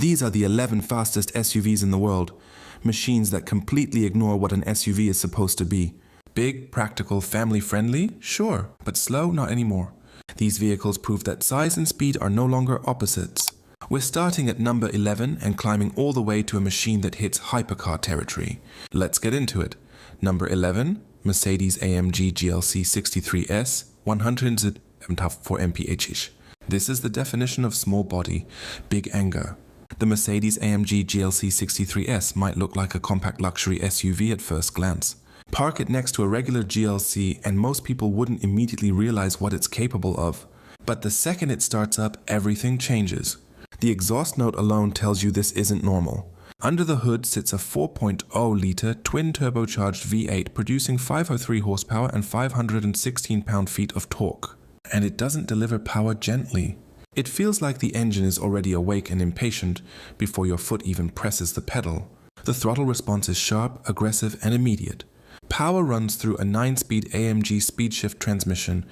These are the 11 fastest SUVs in the world. Machines that completely ignore what an SUV is supposed to be. Big, practical, family-friendly? Sure, but slow? Not anymore. These vehicles prove that size and speed are no longer opposites. We're starting at number 11 and climbing all the way to a machine that hits hypercar territory. Let's get into it. Number 11, Mercedes-AMG GLC 63S 104 mph. This is the definition of small body, big anger. The Mercedes-AMG GLC 63S might look like a compact luxury SUV at first glance. Park it next to a regular GLC and most people wouldn't immediately realize what it's capable of. But the second it starts up, everything changes. The exhaust note alone tells you this isn't normal. Under the hood sits a 4.0-liter twin-turbocharged V8 producing 503 horsepower and 516 pound-feet of torque. And it doesn't deliver power gently. It feels like the engine is already awake and impatient before your foot even presses the pedal. The throttle response is sharp, aggressive, and immediate. Power runs through a 9-speed AMG speed shift transmission,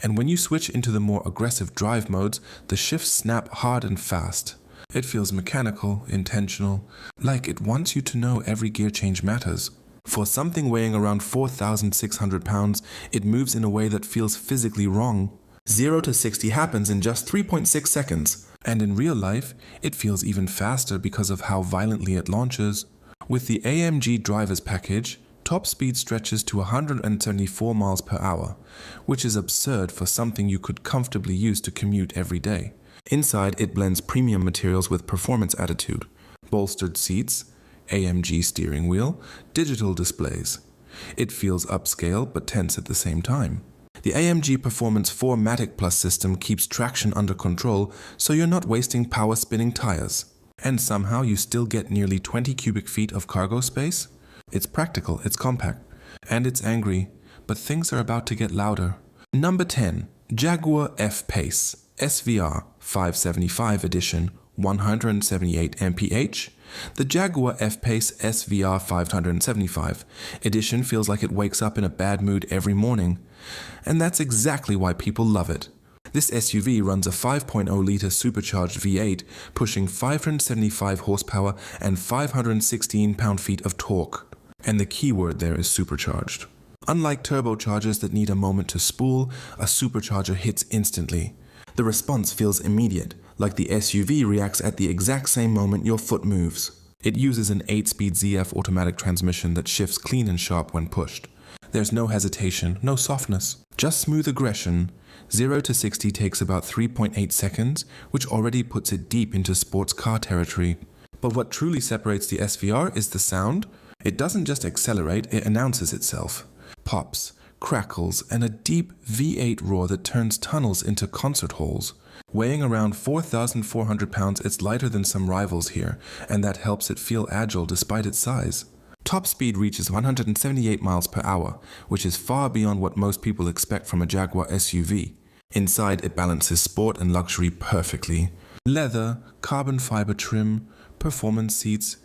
and when you switch into the more aggressive drive modes, the shifts snap hard and fast. It feels mechanical, intentional, like it wants you to know every gear change matters. For something weighing around 4,600 pounds, it moves in a way that feels physically wrong. 0 to 60 happens in just 3.6 seconds, and in real life, it feels even faster because of how violently it launches. With the AMG driver's package, top speed stretches to 174 miles per hour, which is absurd for something you could comfortably use to commute every day. Inside, it blends premium materials with performance attitude. Bolstered seats, AMG steering wheel, digital displays. It feels upscale but tense at the same time. The AMG Performance 4 Matic Plus system keeps traction under control so you're not wasting power spinning tires. And somehow you still get nearly 20 cubic feet of cargo space? It's practical, it's compact, and it's angry, but things are about to get louder. Number 10. Jaguar F-Pace SVR 575 edition 178 mph. The Jaguar F-Pace SVR 575 edition feels like it wakes up in a bad mood every morning. And that's exactly why people love it. This SUV runs a 5.0-liter supercharged V8, pushing 575 horsepower and 516 pound-feet of torque. And the key word there is supercharged. Unlike turbochargers that need a moment to spool, a supercharger hits instantly. The response feels immediate, like the SUV reacts at the exact same moment your foot moves. It uses an 8-speed ZF automatic transmission that shifts clean and sharp when pushed. There's no hesitation, no softness, just smooth aggression. 0 to 60 takes about 3.8 seconds, which already puts it deep into sports car territory. But what truly separates the SVR is the sound. It doesn't just accelerate, it announces itself. Pops, crackles, and a deep V8 roar that turns tunnels into concert halls. Weighing around 4,400 pounds, it's lighter than some rivals here, and that helps it feel agile despite its size. Top speed reaches 178 miles per hour, which is far beyond what most people expect from a Jaguar SUV. Inside, it balances sport and luxury perfectly. Leather, carbon fiber trim, performance seats.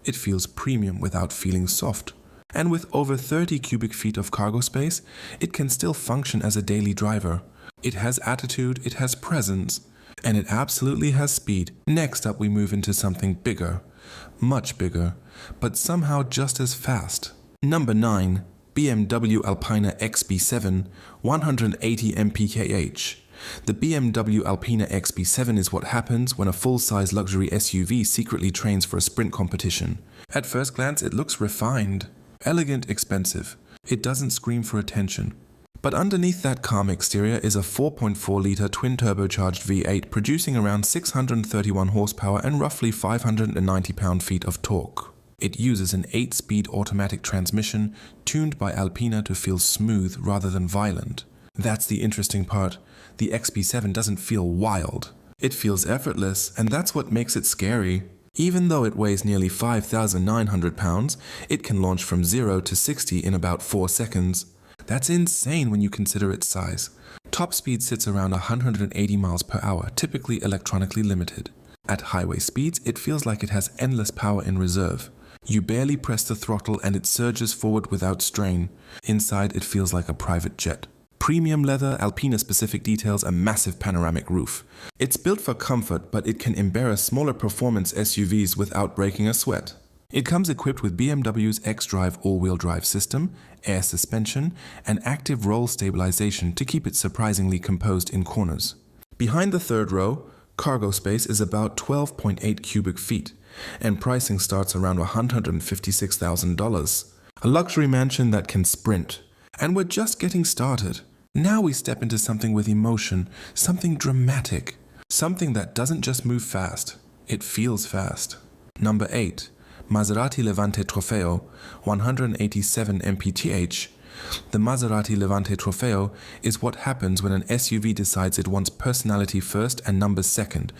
It feels premium without feeling soft. And with over 30 cubic feet of cargo space, it can still function as a daily driver. It has attitude, it has presence, and it absolutely has speed. Next up, we move into something bigger. Much bigger, but somehow just as fast. Number 9. BMW Alpina XB7 180 mph. The BMW Alpina XB7 is what happens when a full-size luxury SUV secretly trains for a sprint competition. At first glance, it looks refined, elegant, expensive. It doesn't scream for attention. But underneath that calm exterior is a 4.4-liter twin-turbocharged V8 producing around 631 horsepower and roughly 590 pound-feet of torque. It uses an 8-speed automatic transmission tuned by Alpina to feel smooth rather than violent. That's the interesting part. The XB7 doesn't feel wild. It feels effortless, and that's what makes it scary. Even though it weighs nearly 5,900 pounds, it can launch from 0 to 60 in about 4 seconds. That's insane when you consider its size. Top speed sits around 180 miles per hour, typically electronically limited. At highway speeds, it feels like it has endless power in reserve. You barely press the throttle and it surges forward without strain. Inside, it feels like a private jet. Premium leather, Alpina-specific details, a massive panoramic roof. It's built for comfort, but it can embarrass smaller performance SUVs without breaking a sweat. It comes equipped with BMW's xDrive all-wheel drive system, air suspension, and active roll stabilization to keep it surprisingly composed in corners. Behind the third row, cargo space is about 12.8 cubic feet, and pricing starts around $156,000. A luxury mansion that can sprint. And we're just getting started. Now we step into something with emotion, something dramatic, something that doesn't just move fast, it feels fast. Number 8. Maserati Levante Trofeo, 187 mpth. The Maserati Levante Trofeo is what happens when an SUV decides it wants personality first and numbers second,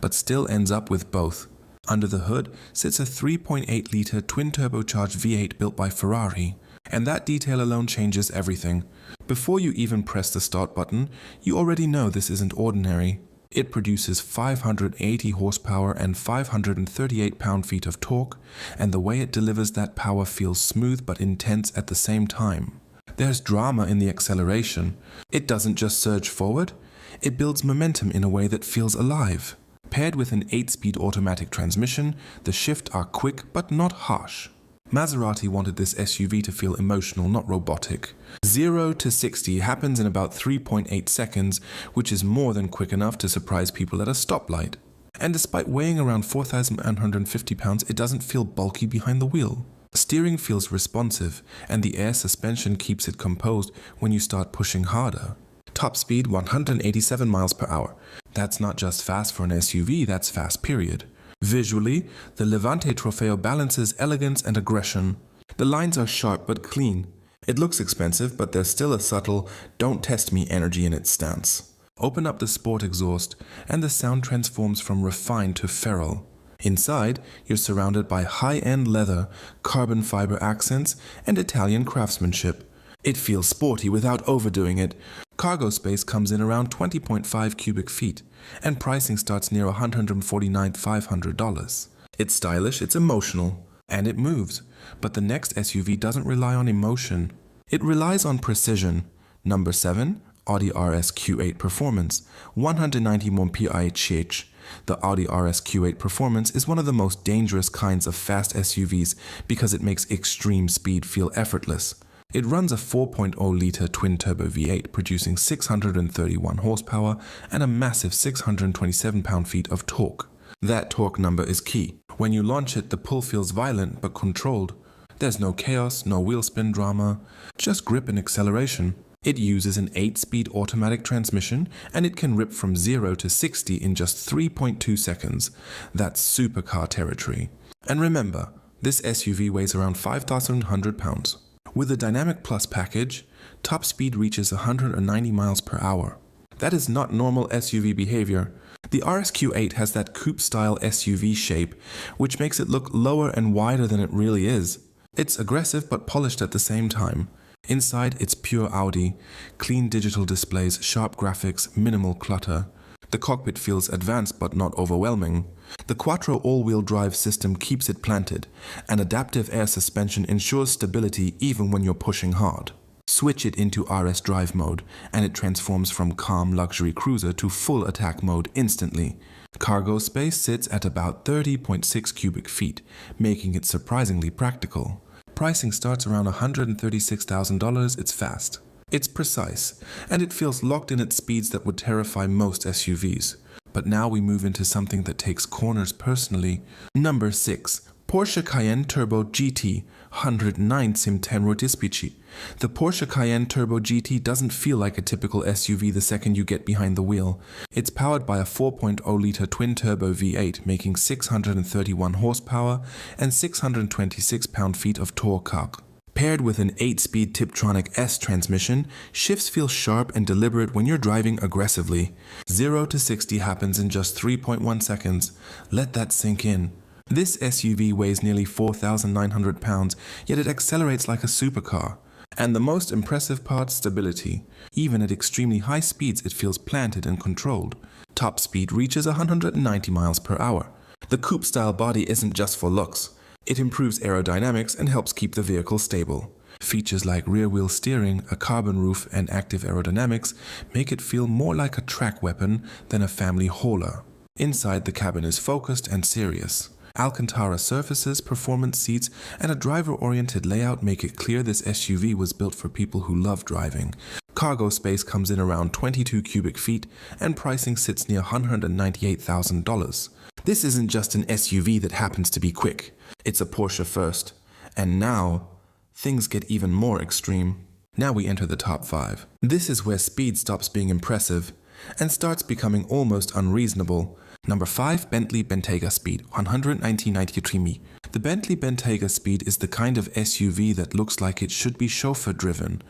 but still ends up with both. Under the hood sits a 3.8-liter twin-turbocharged V8 built by Ferrari. And that detail alone changes everything. Before you even press the start button, you already know this isn't ordinary. It produces 580 horsepower and 538 pound-feet of torque, and the way it delivers that power feels smooth but intense at the same time. There's drama in the acceleration. It doesn't just surge forward, it builds momentum in a way that feels alive. Paired with an 8-speed automatic transmission, the shifts are quick but not harsh. Maserati wanted this SUV to feel emotional, not robotic. 0 to 60 happens in about 3.8 seconds, which is more than quick enough to surprise people at a stoplight. And despite weighing around 4,150 pounds, it doesn't feel bulky behind the wheel. Steering feels responsive, and the air suspension keeps it composed when you start pushing harder. Top speed 187 miles per hour. That's not just fast for an SUV, that's fast period. Visually, the Levante Trofeo balances elegance and aggression. The lines are sharp but clean. It looks expensive, but there's still a subtle, don't test me energy in its stance. Open up the sport exhaust, and the sound transforms from refined to feral. Inside, you're surrounded by high-end leather, carbon fiber accents, and Italian craftsmanship. It feels sporty without overdoing it. Cargo space comes in around 20.5 cubic feet, and pricing starts near $149,500. It's stylish, it's emotional, and it moves. But the next SUV doesn't rely on emotion. It relies on precision. Number 7, Audi RS Q8 Performance, 191 mph. The Audi RS Q8 Performance is one of the most dangerous kinds of fast SUVs because it makes extreme speed feel effortless. It runs a 4.0-liter twin-turbo V8 producing 631 horsepower and a massive 627 pound-feet of torque. That torque number is key. When you launch it, the pull feels violent but controlled. There's no chaos, no wheel spin drama, just grip and acceleration. It uses an 8-speed automatic transmission, and it can rip from 0 to 60 in just 3.2 seconds. That's supercar territory. And remember, this SUV weighs around 5,100 pounds. With the Dynamic Plus package, top speed reaches 190 miles per hour. That is not normal SUV behavior. The RSQ8 has that coupe-style SUV shape, which makes it look lower and wider than it really is. It's aggressive but polished at the same time. Inside, it's pure Audi. Clean digital displays, sharp graphics, minimal clutter. The cockpit feels advanced but not overwhelming. The Quattro all-wheel drive system keeps it planted, and adaptive air suspension ensures stability even when you're pushing hard. Switch it into RS drive mode, and it transforms from calm luxury cruiser to full attack mode instantly. Cargo space sits at about 30.6 cubic feet, making it surprisingly practical. Pricing starts around $136,000. It's fast. It's precise, and it feels locked in at speeds that would terrify most SUVs. But now we move into something that takes corners personally. Number 6. Porsche Cayenne Turbo GT, 109 Tempo Dispici. The Porsche Cayenne Turbo GT doesn't feel like a typical SUV the second you get behind the wheel. It's powered by a 4.0-liter twin-turbo V8 making 631 horsepower and 626 pound-feet of torque. Paired with an 8-speed Tiptronic S transmission, shifts feel sharp and deliberate when you're driving aggressively. 0 to 60 happens in just 3.1 seconds. Let that sink in. This SUV weighs nearly 4,900 pounds, yet it accelerates like a supercar. And the most impressive part, stability. Even at extremely high speeds, it feels planted and controlled. Top speed reaches 190 miles per hour. The coupe-style body isn't just for looks. It improves aerodynamics and helps keep the vehicle stable. Features like rear-wheel steering, a carbon roof, and active aerodynamics make it feel more like a track weapon than a family hauler. Inside, the cabin is focused and serious. Alcantara surfaces, performance seats, and a driver-oriented layout make it clear this SUV was built for people who love driving. Cargo space comes in around 22 cubic feet, and pricing sits near $198,000. This isn't just an SUV that happens to be quick. It's a Porsche first. And now, things get even more extreme. Now we enter the top 5. This is where speed stops being impressive and starts becoming almost unreasonable. Number 5, Bentley Bentayga Speed, 193 mi. The Bentley Bentayga Speed is the kind of SUV that looks like it should be chauffeur-driven,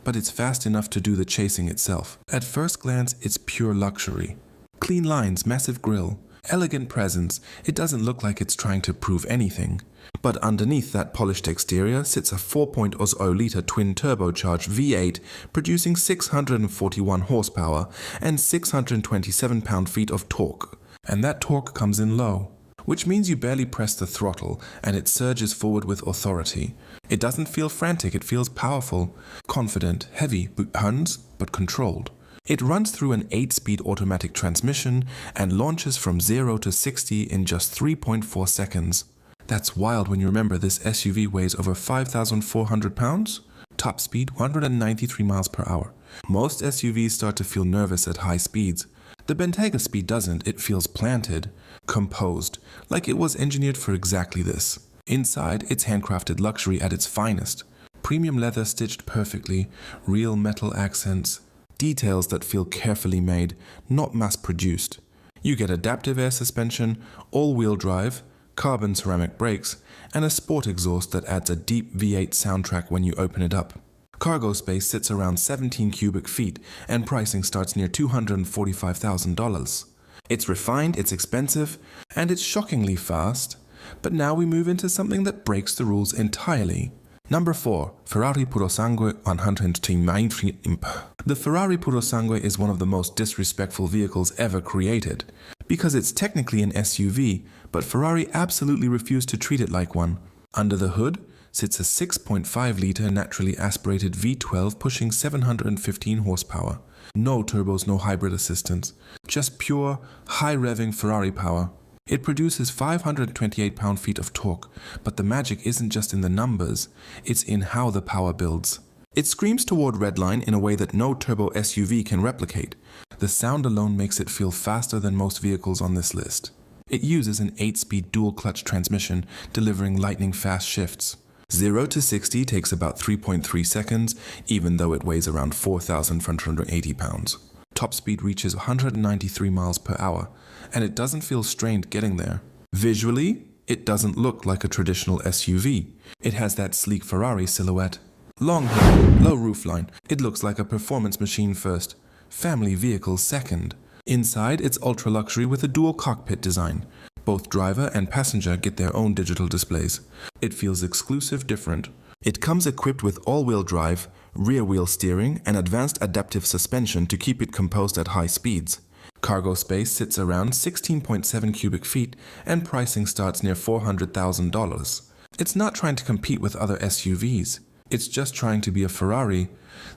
but it's fast enough to do the chasing itself. At first glance, it's pure luxury. Clean lines, massive grille, elegant presence. It doesn't look like it's trying to prove anything. But underneath that polished exterior sits a 4.0-liter twin-turbocharged V8 producing 641 horsepower and 627 pound-feet of torque. And that torque comes in low, which means you barely press the throttle and it surges forward with authority. It doesn't feel frantic, it feels powerful, confident, heavy, but controlled. It runs through an 8-speed automatic transmission and launches from 0 to 60 in just 3.4 seconds. That's wild when you remember this SUV weighs over 5,400 pounds. Top speed 193 miles per hour. Most SUVs start to feel nervous at high speeds. The Bentayga Speed doesn't, it feels planted, composed, like it was engineered for exactly this. Inside, it's handcrafted luxury at its finest. Premium leather stitched perfectly, real metal accents, details that feel carefully made, not mass-produced. You get adaptive air suspension, all-wheel drive, carbon ceramic brakes, and a sport exhaust that adds a deep V8 soundtrack when you open it up. Cargo space sits around 17 cubic feet, and pricing starts near $245,000. It's refined, it's expensive, and it's shockingly fast. But now we move into something that breaks the rules entirely. Number 4, Ferrari Purosangue 193 imp. The Ferrari Purosangue is one of the most disrespectful vehicles ever created. Because it's technically an SUV, but Ferrari absolutely refused to treat it like one. Under the hood sits a 6.5-liter naturally aspirated V12 pushing 715 horsepower. No turbos, no hybrid assistance. Just pure, high-revving Ferrari power. It produces 528 pound-feet of torque, but the magic isn't just in the numbers, it's in how the power builds. It screams toward redline in a way that no turbo SUV can replicate. The sound alone makes it feel faster than most vehicles on this list. It uses an 8-speed dual-clutch transmission, delivering lightning-fast shifts. 0 to 60 takes about 3.3 seconds, even though it weighs around 4,580 pounds. Top speed reaches 193 miles per hour, and it doesn't feel strained getting there. Visually, it doesn't look like a traditional SUV. It has that sleek Ferrari silhouette. Long hair, low roofline. It looks like a performance machine first, family vehicle second. Inside, it's ultra-luxury with a dual cockpit design. Both driver and passenger get their own digital displays. It feels exclusive, different. It comes equipped with all-wheel drive, rear-wheel steering, and advanced adaptive suspension to keep it composed at high speeds. Cargo space sits around 16.7 cubic feet, and pricing starts near $400,000. It's not trying to compete with other SUVs. It's just trying to be a Ferrari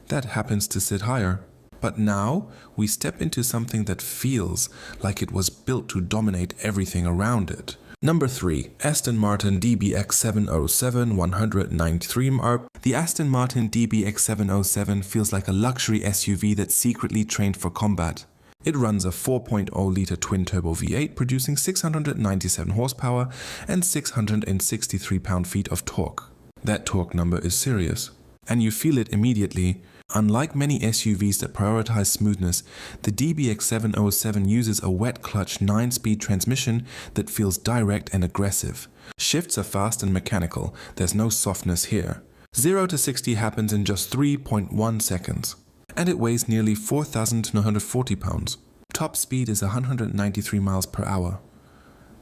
that happens to sit higher. But now, we step into something that feels like it was built to dominate everything around it. Number 3. Aston Martin DBX 707 193 mi. The Aston Martin DBX 707 feels like a luxury SUV that's secretly trained for combat. It runs a 4.0-liter twin-turbo V8 producing 697 horsepower and 663 pound-feet of torque. That torque number is serious, and you feel it immediately. Unlike many SUVs that prioritize smoothness, the DBX 707 uses a wet-clutch 9-speed transmission that feels direct and aggressive. Shifts are fast and mechanical, there's no softness here. 0 to 60 happens in just 3.1 seconds, and it weighs nearly 4,940 pounds. Top speed is 193 miles per hour,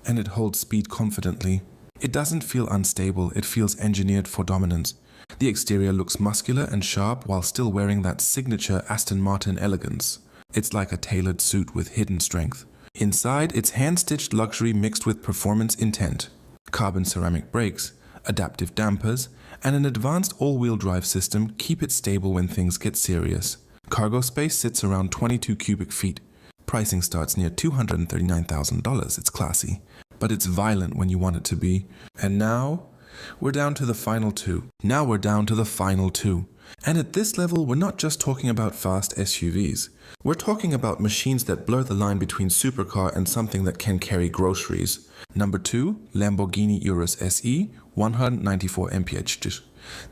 and it holds speed confidently. It doesn't feel unstable, it feels engineered for dominance. The exterior looks muscular and sharp while still wearing that signature Aston Martin elegance. It's like a tailored suit with hidden strength. Inside, it's hand-stitched luxury mixed with performance intent. Carbon ceramic brakes, adaptive dampers, and an advanced all-wheel drive system keep it stable when things get serious. Cargo space sits around 22 cubic feet. Pricing starts near $239,000. It's classy, but it's violent when you want it to be. And now, we're down to the final two. And at this level, we're not just talking about fast SUVs. We're talking about machines that blur the line between supercar and something that can carry groceries. Number 2, Lamborghini Urus SE, 194 mph.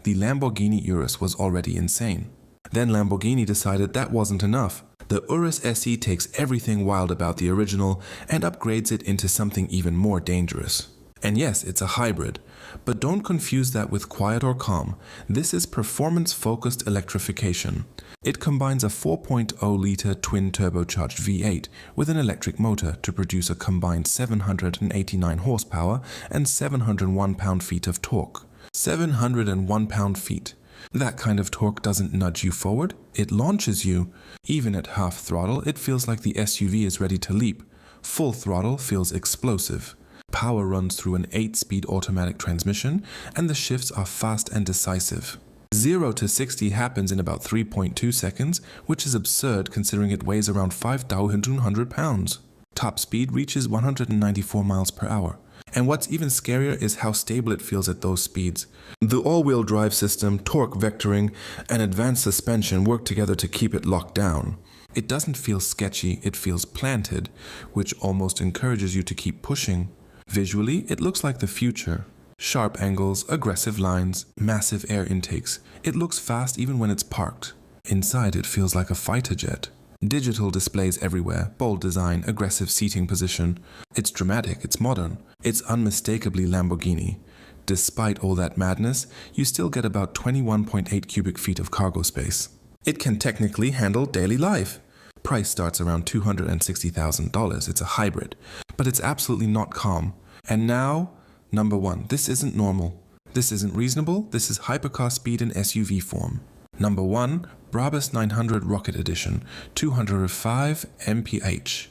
The Lamborghini Urus was already insane. Then Lamborghini decided that wasn't enough. The Urus SE takes everything wild about the original and upgrades it into something even more dangerous. And yes, it's a hybrid, but don't confuse that with quiet or calm. This is performance-focused electrification. It combines a 4.0-liter twin-turbocharged V8 with an electric motor to produce a combined 789 horsepower and 701 pound-feet of torque. 701 pound-feet. That kind of torque doesn't nudge you forward, it launches you. Even at half throttle, it feels like the SUV is ready to leap. Full throttle feels explosive. Power runs through an 8-speed automatic transmission, and the shifts are fast and decisive. 0 to 60 happens in about 3.2 seconds, which is absurd considering it weighs around 5,200 pounds. Top speed reaches 194 miles per hour. And what's even scarier is how stable it feels at those speeds. The all-wheel drive system, torque vectoring, and advanced suspension work together to keep it locked down. It doesn't feel sketchy, it feels planted, which almost encourages you to keep pushing. Visually, it looks like the future. Sharp angles, aggressive lines, massive air intakes. It looks fast even when it's parked. Inside, it feels like a fighter jet. Digital displays everywhere, bold design, aggressive seating position. It's dramatic, it's modern, it's unmistakably Lamborghini. Despite all that madness, you still get about 21.8 cubic feet of cargo space. It can technically handle daily life. Price starts around $260,000. It's a hybrid, but it's absolutely not calm. And now, number 1, this isn't normal. This isn't reasonable, this is hypercar speed in SUV form. Number 1, Brabus 900 Rocket Edition, 205 mph.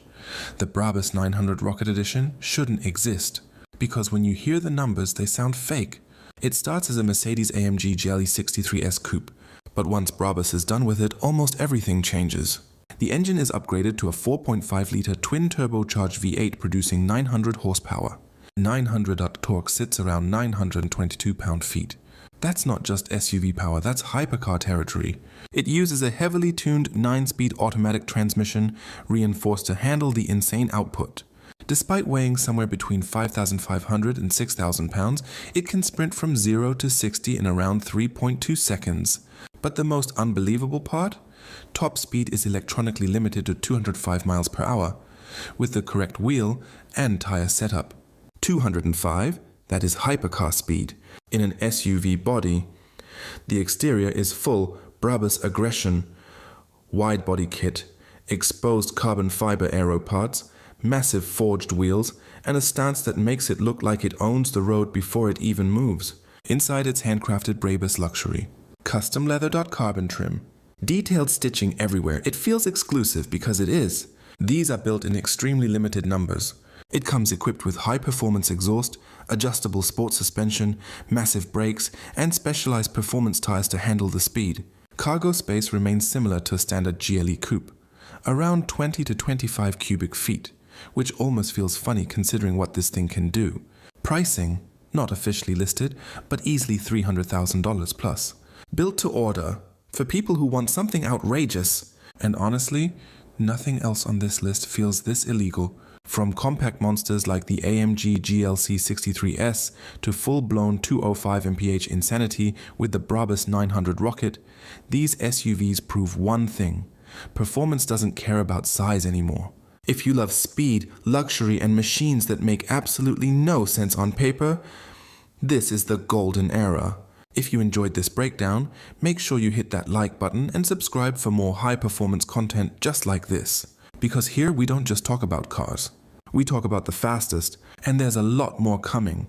The Brabus 900 Rocket Edition shouldn't exist, because when you hear the numbers, they sound fake. It starts as a Mercedes-AMG GLE 63S coupe, but once Brabus is done with it, almost everything changes. The engine is upgraded to a 4.5-liter twin-turbocharged V8 producing 900 horsepower. 900 torque sits around 922 pound-feet. That's not just SUV power, that's hypercar territory. It uses a heavily tuned 9-speed automatic transmission reinforced to handle the insane output. Despite weighing somewhere between 5,500 and 6,000 pounds, it can sprint from 0 to 60 in around 3.2 seconds. But the most unbelievable part? Top speed is electronically limited to 205 miles per hour, with the correct wheel and tire setup. 205, that is hypercar speed, in an SUV body. The exterior is full Brabus aggression, wide body kit, exposed carbon fiber aero parts, massive forged wheels, and a stance that makes it look like it owns the road before it even moves. Inside it's handcrafted Brabus luxury. Custom leather.carbon trim. Detailed stitching everywhere. It feels exclusive because it is. These are built in extremely limited numbers. It comes equipped with high-performance exhaust, adjustable sport suspension, massive brakes, and specialized performance tires to handle the speed. Cargo space remains similar to a standard GLE coupe, around 20 to 25 cubic feet, which almost feels funny considering what this thing can do. Pricing, not officially listed, but easily $300,000 plus. Built to order, for people who want something outrageous. And honestly, nothing else on this list feels this illegal. From compact monsters like the AMG GLC 63S to full-blown 205 mph insanity with the Brabus 900 Rocket, these SUVs prove one thing: performance doesn't care about size anymore. If you love speed, luxury, and machines that make absolutely no sense on paper, this is the golden era. If you enjoyed this breakdown, make sure you hit that like button and subscribe for more high-performance content just like this. Because here we don't just talk about cars. We talk about the fastest, and there's a lot more coming.